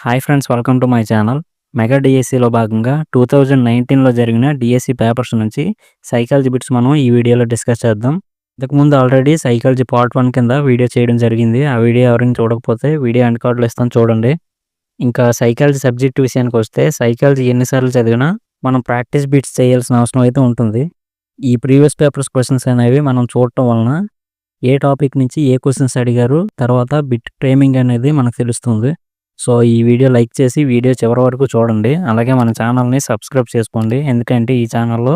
Hi friends, welcome to my channel. Mega డిఎస్సిలో భాగంగా 2019లో జరిగిన డిఎస్సి పేపర్స్ నుంచి సైకాలజీ బిట్స్ మనం ఈ వీడియోలో డిస్కస్ చేద్దాం. ఇంతకుముందు ఆల్రెడీ సైకాలజీ పార్ట్ 1 కింద వీడియో చేయడం జరిగింది. ఆ వీడియో ఎవరైనా చూడకపోతే వీడియో ఎండ్ కార్డ్లో ఇస్తాను చూడండి. ఇంకా సైకాలజీ సబ్జెక్ట్ విషయానికి వస్తే సైకాలజీ ఎన్నిసార్లు చదివినా మనం ప్రాక్టీస్ బిట్స్ చేయాల్సిన అవసరం అయితే ఉంటుంది. ఈ ప్రీవియస్ పేపర్స్ క్వశ్చన్స్ అనేవి మనం చూడటం వలన ఏ టాపిక్ నుంచి ఏ క్వశ్చన్స్ అడిగారు, తర్వాత బిట్ ఫ్రేమింగ్ అనేది మనకు తెలుస్తుంది. సో ఈ వీడియో లైక్ చేసి వీడియో చివరి వరకు చూడండి. అలాగే మన ఛానల్ని సబ్స్క్రైబ్ చేసుకోండి. ఎందుకంటే ఈ ఛానల్లో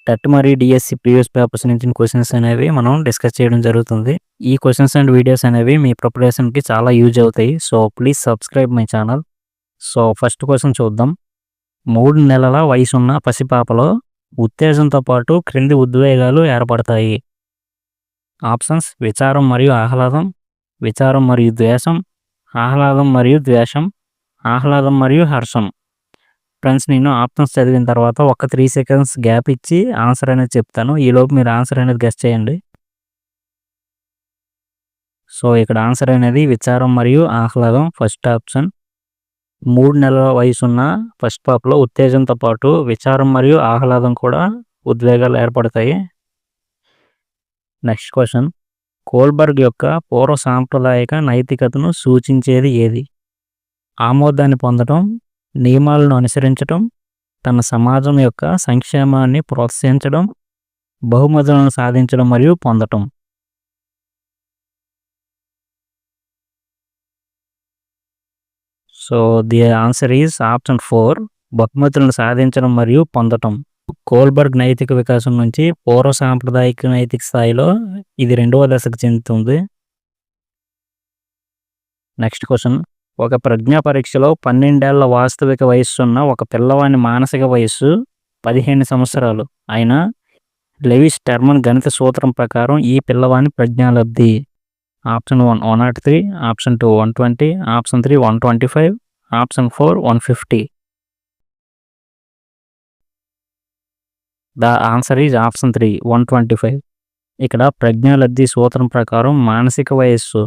టెట్ మరియు డిఎస్సి ప్రీవియస్ పేపర్స్ నుంచి క్వశ్చన్స్ అనేవి మనం డిస్కస్ చేయడం జరుగుతుంది. ఈ క్వశ్చన్స్ అండ్ వీడియోస్ అనేవి మీ ప్రిపరేషన్కి చాలా యూజ్ అవుతాయి. So please subscribe my channel. So first question చూద్దాం. 3 నెలల వయసున్న పసిపాపలో ఉత్తేజంతో పాటు క్రింది ఉద్వేగాలు ఏర్పడతాయి. ఆప్షన్స్: విచారం మరియు ఆహ్లాదం, విచారం మరియు ద్వేషం, ఆహ్లాదం మరియు ద్వేషం, ఆహ్లాదం మరియు హర్షం. ఫ్రెండ్స్, నేను ఆప్షన్స్ చదివిన తర్వాత ఒక 3 సెకండ్స్ గ్యాప్ ఇచ్చి ఆన్సర్ అనేది చెప్తాను. ఈలోపు మీరు ఆన్సర్ అనేది గెస్ చేయండి. సో ఇక్కడ ఆన్సర్ అనేది విచారం మరియు ఆహ్లాదం, ఫస్ట్ ఆప్షన్. 3 నెలల వయసున్న ఫస్ట్ పాపలో ఉత్తేజంతో పాటు విచారం మరియు ఆహ్లాదం కూడా ఉద్వేగాలు ఏర్పడతాయి. Next question. కోల్బర్గ్ యొక్క పూర్వ సాంప్రదాయిక నైతికతను సూచించేది ఏది? ఆమోదాన్ని పొందడం, నియమాలను అనుసరించడం, తన సమాజం యొక్క సంక్షేమాన్ని ప్రోత్సహించడం, బహుమతులను సాధించడం మరియు పొందటం. So the answer is option 4, బహుమతులను సాధించడం మరియు పొందటం. కోల్బర్గ్ నైతిక వికాసం నుంచి పూర్వ సాంప్రదాయిక నైతిక స్థాయిలో ఇది 2వ దశకు చెందుతుంది. Next question. ఒక ప్రజ్ఞా పరీక్షలో 12 ఏళ్ల వాస్తవిక వయస్సున్న ఒక పిల్లవాని మానసిక వయస్సు 15 సంవత్సరాలు అయినా లెవిస్ టెర్మన్ గణిత సూత్రం ప్రకారం ఈ పిల్లవాని ప్రజ్ఞాలబ్ధి. Option 1 103, option 2 120, option 3 125, option 4 150. The answer is option 3 125. ఇక్కడ ప్రజ్ఞాలబ్ధి సూత్రం ప్రకారం మానసిక వయస్సు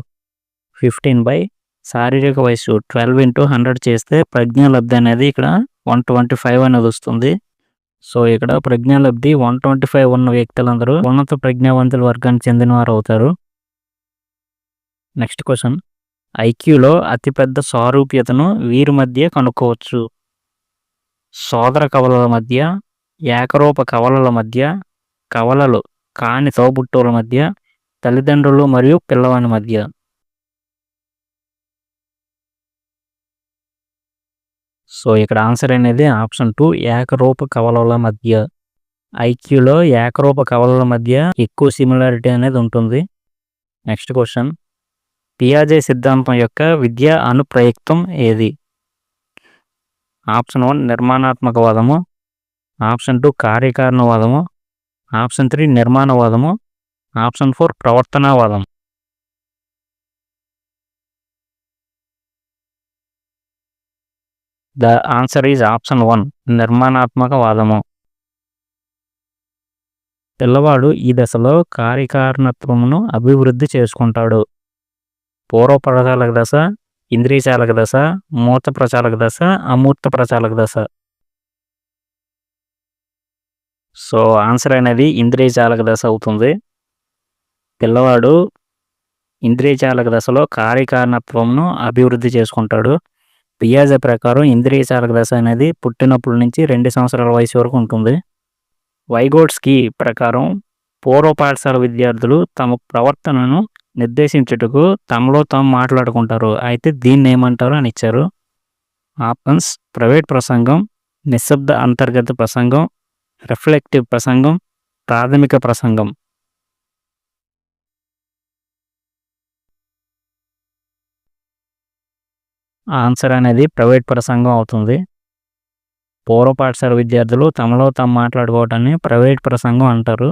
15 శారీరక వయస్సు 12 × 100 చేస్తే ప్రజ్ఞాలబ్ధి అనేది ఇక్కడ 125 అనేది వస్తుంది. సో ఇక్కడ ప్రజ్ఞాలబ్ధి 125 ఉన్న వ్యక్తులందరూ ఉన్నత ప్రజ్ఞావంతుల వర్గానికి చెందినవారు అవుతారు. Next question. ఐక్యూలో అతిపెద్ద సారూప్యతను వీరి మధ్య కనుక్కోవచ్చు. సోదర కవలల మధ్య, ఏకరూప కవలల మధ్య, కవలలు కాని తోబుట్టువుల మధ్య, తల్లిదండ్రులు మరియు పిల్లవాని మధ్య. సో ఇక్కడ ఆన్సర్ అనేది ఆప్షన్ 2 ఏకరూప కవలల మధ్య. ఐక్యూలో ఏకరూప కవలల మధ్య ఎక్కువ సిమిలారిటీ అనేది ఉంటుంది. Next question. పియాజే సిద్ధాంతం యొక్క విద్యా అనుప్రయుక్తం ఏది? ఆప్షన్ 1 నిర్మాణాత్మకవాదము, ఆప్షన్ 2 కార్యకారణవాదము, ఆప్షన్ 3 నిర్మాణవాదము, ఆప్షన్ 4 ప్రవర్తనావాదం. ద ఆన్సర్ ఈజ్ ఆప్షన్ 1 నిర్మాణాత్మకవాదము. పిల్లవాడు ఈ దశలో కార్యకారణత్వమును అభివృద్ధి చేసుకుంటాడు. పూర్వ ప్రచాలక దశ, ఇంద్రియచాలక దశ, మూర్త ప్రచాలక దశ, అమూర్త ప్రచాలక దశ. సో ఆన్సర్ అనేది ఇంద్రియచాలక దశ అవుతుంది. పిల్లవాడు ఇంద్రియచాలక దశలో కార్యకారణత్వంను అభివృద్ధి చేసుకుంటాడు. పియాజే ప్రకారం ఇంద్రియచాలక దశ అనేది పుట్టినప్పటి నుంచి 2 సంవత్సరాల వయసు వరకు ఉంటుంది. వైగోట్స్కీ ప్రకారం పూర్వ పాఠశాల విద్యార్థులు తమ ప్రవర్తనను నిర్దేశించుటకు తమలో తాము మాట్లాడుకుంటారు. అయితే దీన్ని ఏమంటారు అని ఇచ్చారు. ఆప్షన్స్: ప్రైవేట్ ప్రసంగం, నిశ్శబ్ద అంతర్గత ప్రసంగం, రిఫ్లెక్టివ్ ప్రసంగం, ప్రాథమిక ప్రసంగం. ఆన్సర్ అనేది ప్రైవేట్ ప్రసంగం అవుతుంది. పూర్వ పాఠశాల విద్యార్థులు తమలో తాము మాట్లాడుకోవటాన్ని ప్రైవేట్ ప్రసంగం అంటారు.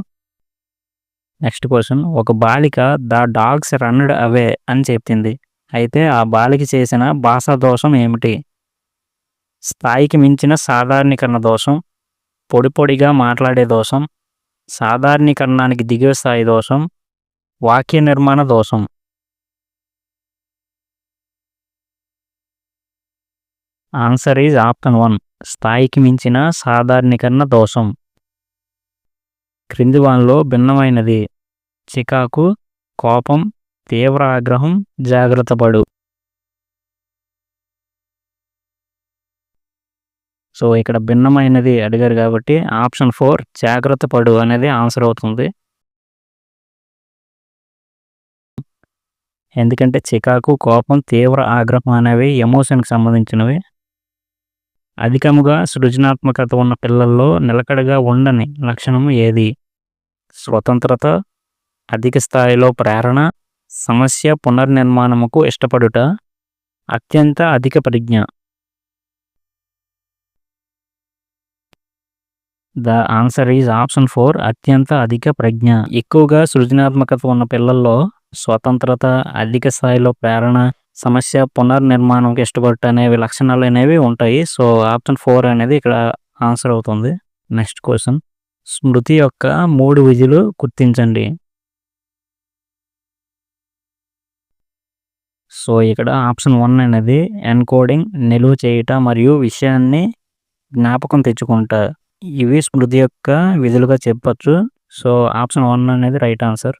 Next question. ఒక బాలిక ద డాగ్స్ రన్డ్ అవే అని చెప్పింది. అయితే ఆ బాలిక చేసిన భాషా దోషం ఏమిటి? స్థాయికి మించిన సాధారణీకరణ దోషం, పొడి పొడిగా మాట్లాడే దోషం, సాధారణీకరణానికి దిగువ స్థాయి దోషం, వాక్య నిర్మాణ దోషం. ఆన్సర్ ఈజ్ ఆప్షన్ 1 స్థాయికి మించిన సాధారణీకరణ దోషం. క్రింది వానిలో భిన్నమైనది చికాకు, కోపం, తీవ్ర ఆగ్రహం, జాగ్రత్త పడు. సో ఇక్కడ భిన్నమైనది అడిగారు కాబట్టి ఆప్షన్ 4 జాగ్రత్త పడు అనేది ఆన్సర్ అవుతుంది. ఎందుకంటే చికాకు, కోపం, తీవ్ర ఆగ్రహం అనేవి ఎమోషన్కి సంబంధించినవి. అధికముగా సృజనాత్మకత ఉన్న పిల్లల్లో నిలకడగా ఉండని లక్షణం ఏది? స్వతంత్రత, అధిక స్థాయిలో ప్రేరణ, సమస్య పునర్నిర్మాణముకు ఇష్టపడుట, అత్యంత అధిక ప్రజ్ఞ. ద ఆన్సర్ ఈజ్ ఆప్షన్ 4 అత్యంత అధిక ప్రజ్ఞ. ఎక్కువగా సృజనాత్మకత ఉన్న పిల్లల్లో స్వతంత్రత, అధిక స్థాయిలో ప్రేరణ, సమస్య పునర్నిర్మాణంకి ఇష్టపడట అనేవి లక్షణాలు అనేవి ఉంటాయి. సో ఆప్షన్ 4 అనేది ఇక్కడ ఆన్సర్ అవుతుంది. నెక్స్ట్ క్వశ్చన్, స్మృతి యొక్క 3 విధులు గుర్తించండి. సో ఇక్కడ ఆప్షన్ 1 అనేది ఎన్కోడింగ్, నిలువ చేయుట మరియు విషయాన్ని జ్ఞాపకం తెచ్చుకుంట. ఇవి స్మృతి యొక్క విధులుగా చెప్పచ్చు. సో ఆప్షన్ 1 అనేది రైట్ ఆన్సర్.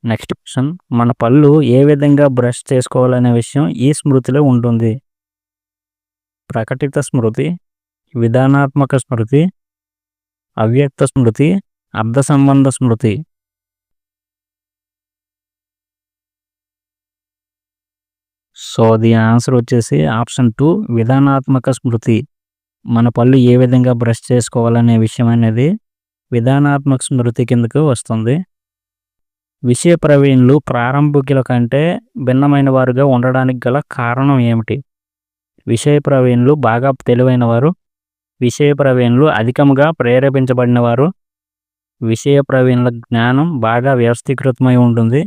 నెక్స్ట్ క్వశ్చన్, మన పళ్ళు ఏ విధంగా బ్రష్ చేసుకోవాలనే విషయం ఈ స్మృతిలో ఉంటుంది. ప్రకటిత స్మృతి, విధానాత్మక స్మృతి, అవ్యక్త స్మృతి, అర్థ సంబంధ స్మృతి. సో ది ఆన్సర్ వచ్చేసి ఆప్షన్ 2 విధానాత్మక స్మృతి. మన పళ్ళు ఏ విధంగా బ్రష్ చేసుకోవాలనే విషయం అనేది విధానాత్మక స్మృతి కిందకు వస్తుంది. విషయ ప్రవీణులు ప్రారంభికుల కంటే భిన్నమైన వారుగా ఉండడానికి గల కారణం ఏమిటి? విషయ ప్రవీణులు బాగా తెలివైన వారు, విషయ ప్రవీణులు అధికంగా ప్రేరేపించబడిన వారు, విషయ ప్రవీణుల జ్ఞానం బాగా వ్యవస్థీకృతమై ఉంటుంది,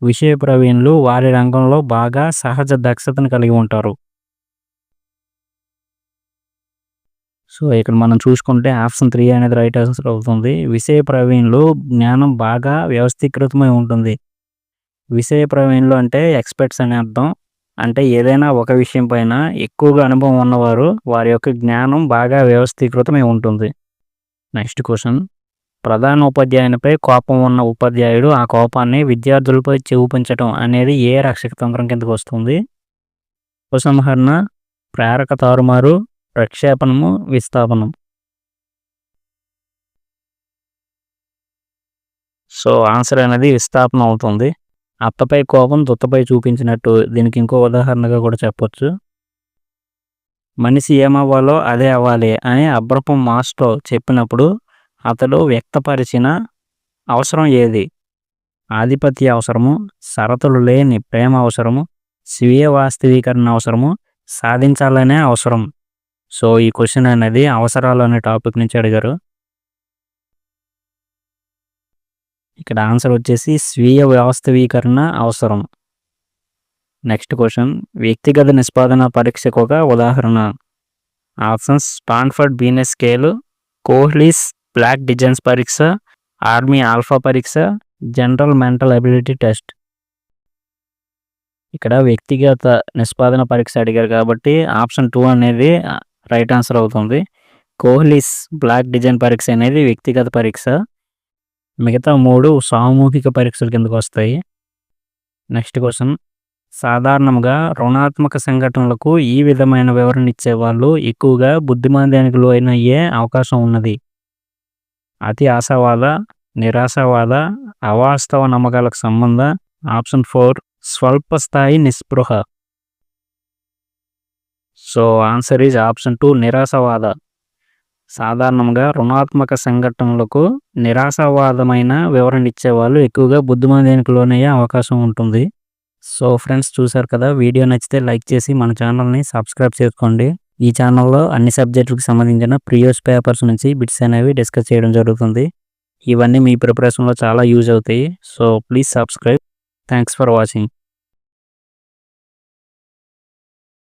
విషయ ప్రవీణులు వారి రంగంలో బాగా సహజ దక్షతను కలిగి ఉంటారు. సో ఇక్కడ మనం చూసుకుంటే ఆప్షన్ 3 అనేది రైట్ ఆన్సర్ అవుతుంది. విషయ ప్రవీణులు జ్ఞానం బాగా వ్యవస్థీకృతమై ఉంటుంది. విషయ ప్రవీణులు అంటే ఎక్స్పర్ట్స్ అనే అర్థం. అంటే ఏదైనా ఒక విషయం పైన ఎక్కువగా అనుభవం ఉన్నవారు, వారి యొక్క జ్ఞానం బాగా వ్యవస్థీకృతమై ఉంటుంది. నెక్స్ట్ క్వశ్చన్, ప్రధాన ఉపాధ్యాయునిపై కోపం ఉన్న ఉపాధ్యాయుడు ఆ కోపాన్ని విద్యార్థులపై చూపించటం అనేది ఏ రక్షక తంత్రం కిందకు వస్తుంది? ఉపసంహరణ, ప్రేరక తారుమారు, ప్రక్షేపణము, విస్థాపనం. సో ఆన్సర్ అనేది విస్థాపనం అవుతుంది. అత్తపై కోపం దుత్తపై చూపించినట్టు దీనికి ఇంకో ఉదాహరణగా కూడా చెప్పొచ్చు. మనిషి ఏమవ్వాలో అదే అవ్వాలి అని అబ్రహం మాస్లో చెప్పినప్పుడు అతడు వ్యక్తపరిచిన అవసరం ఏది? ఆధిపత్య అవసరము, షరతులు లేని ప్రేమ అవసరము, స్వీయ వాస్తవీకరణ అవసరము, సాధించాలనే అవసరం. సో ఈ క్వశ్చన్ అనేది అవసరాలు అనే టాపిక్ నుంచి అడిగారు. ఇక్కడ ఆన్సర్ వచ్చేసి స్వీయ వాస్తవీకరణ అవసరం. నెక్స్ట్ క్వశ్చన్, వ్యక్తిగత నిష్పాదన పరీక్షకు ఒక ఉదాహరణ. Options Stanford Binet's scale, Kohs block designs పరీక్ష, ఆర్మీ ఆల్ఫా పరీక్ష, జనరల్ మెంటల్ అబిలిటీ టెస్ట్. ఇక్కడ వ్యక్తిగత నిష్పాదన పరీక్ష అడిగారు కాబట్టి ఆప్షన్ 2 అనేది రైట్ ఆన్సర్ అవుతుంది. కోహ్లీస్ బ్లాక్ డిజైన్ పరీక్ష అనేది వ్యక్తిగత పరీక్ష. మిగతా 3 సామూహిక పరీక్షల కిందకు వస్తాయి. నెక్స్ట్ క్వశ్చన్, సాధారణంగా రుణాత్మక సంఘటనలకు ఈ విధమైన వివరణ ఇచ్చే వాళ్ళు ఎక్కువగా బుద్ధిమాంద్యానికి లోనయ్యే అవకాశం ఉన్నది. అతి ఆశావాద, నిరాశావాద, అవాస్తవ నమ్మకాలకు సంబంధ. ఆప్షన్ 4 స్వల్ప స్థాయి నిస్పృహ. సో ఆన్సర్ ఈజ్ ఆప్షన్ 2 నిరాశావాద. సాధారణంగా రుణాత్మక సంఘటనలకు నిరాశావాదమైన వివరణ ఇచ్చేవాళ్ళు ఎక్కువగా బుద్ధిమాంద్యానికి లోనయ్యే అవకాశం ఉంటుంది. సో ఫ్రెండ్స్, చూసారు కదా, వీడియో నచ్చితే లైక్ చేసి మన ఛానల్ని సబ్స్క్రైబ్ చేసుకోండి. ఈ ఛానల్లో అన్ని సబ్జెక్టులకు సంబంధించిన ప్రీవియస్ పేపర్స్ నుంచి బిట్స్ అనేవి డిస్కస్ చేయడం జరుగుతుంది. ఇవన్నీ మీ ప్రిపరేషన్లో చాలా యూజ్ అవుతాయి. So please subscribe. Thanks for watching.